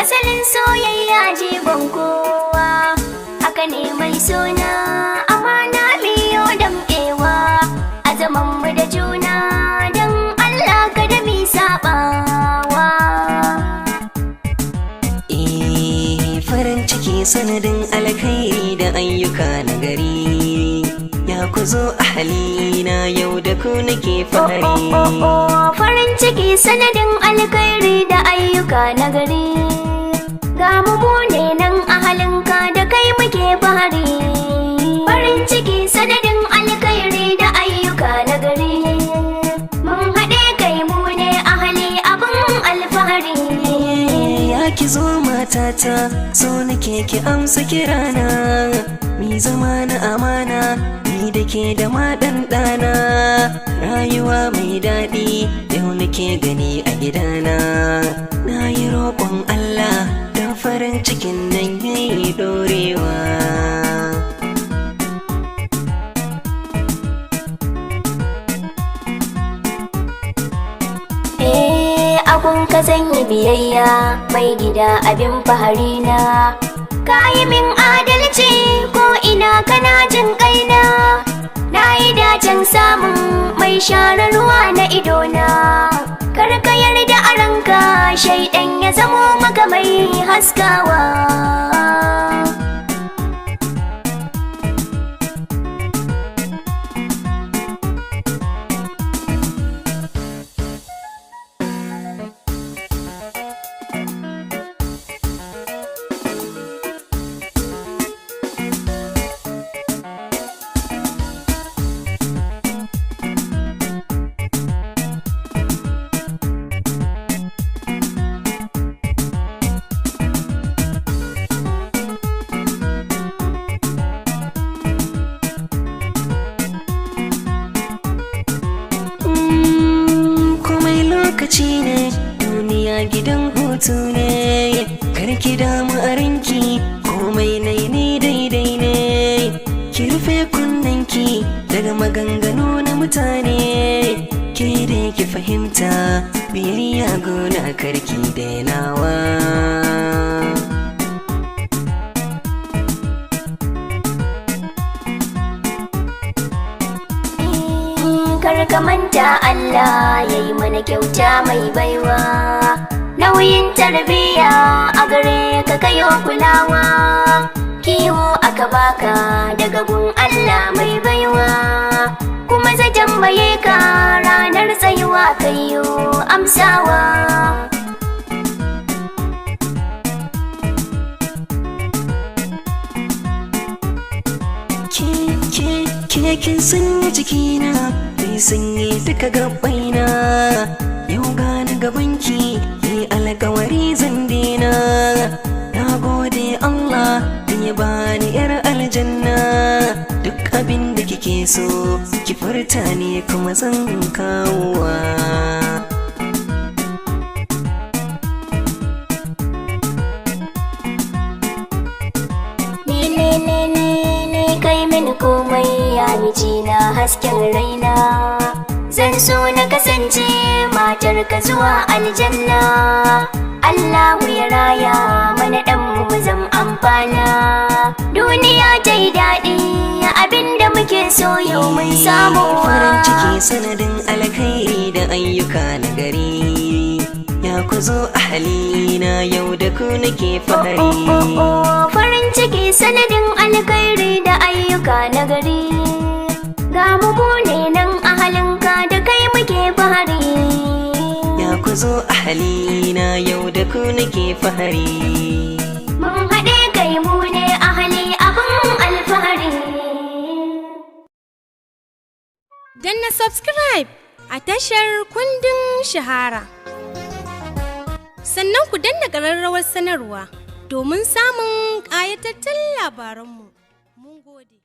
asalin soyayya jigon kowa, haka ne mai suna amana miyo damƙewa, a zamanmu da juna don Allah kada mi saɓawa. Farin ciki sanadin alkhairi da ayyuka na gari, ya ku zo ahalina yau da ku nake fahari. Farin ciki sanadin alkhairi da ayyuka na gari, ga mu ne nan ahalinka da kai muke fahari. Farin ciki sanadin alkhairi da ayyuka na gari, mun haɗe kai mu ne ahali abin alfahari. Ya ki zo matata, so nake ki amsa kirana, mi zama na amana ni da ke da maɗanɗana, rayuwa mai daɗi yau nake gani a gidana. Na yi roƙon Allah don farin cikin nan yayi ɗorewa. Abun ka zan yi biyayya mai gida abin fahari na, ka yi min adalci ko ina kana jin kaina, na yi dacen samun mai share ruwa na idona, kar ka yarda a ranka shaidan ya zamo maka mai haskawa. Lokaci ne, duniya gidan hutu ne, karki damu a ranki komai nai ne daidai ne, ki rufe kunnanki daga maganganu na mutane, ke da ki fahimta biyayya gona karki dainawa. Kar ka manta Allah ya yi mana kyauta mai baiwa, nauyin tarbiyya a gare ka kayo kulawa, kiwo aka baka daga gun Allah mai baiwa, kuma zai tambaye ka ranar tsayuwa kayo amsawa. Kin sanya jikina bai sanye duka gabaina, yau gani gabanki yi alkawari zan dena, na gode Allah da ya bani yar aljanna, duk abin da kike so ki furta ne kuma zan kawowa. Kai mini komai ya miji na hasken raina, zan so na kasance matar ka zuwa aljanna, Allahu ya raya mana dan mu zam amfana, duniya ta yi daɗi abinda muke so yau mun samu. Farin ciki sanadin alkhairi da ayyuka na gari, ya ku zo ahalina yau da ku nake fahari. Farin ciki sanadin alkhairi da ayyuka na gari, ga mu ne nan ahalinka da kai muke fahari. Ya ku zo ahalina yau da ku nake fahari, mun haɗe kai mu ne ahali abin alfahari. Danna subscribe a tashar Kundin Shahara, sannan ku danna ƙararrawar sanarwa domin samun ƙayatattun labaranmu. Mun gode.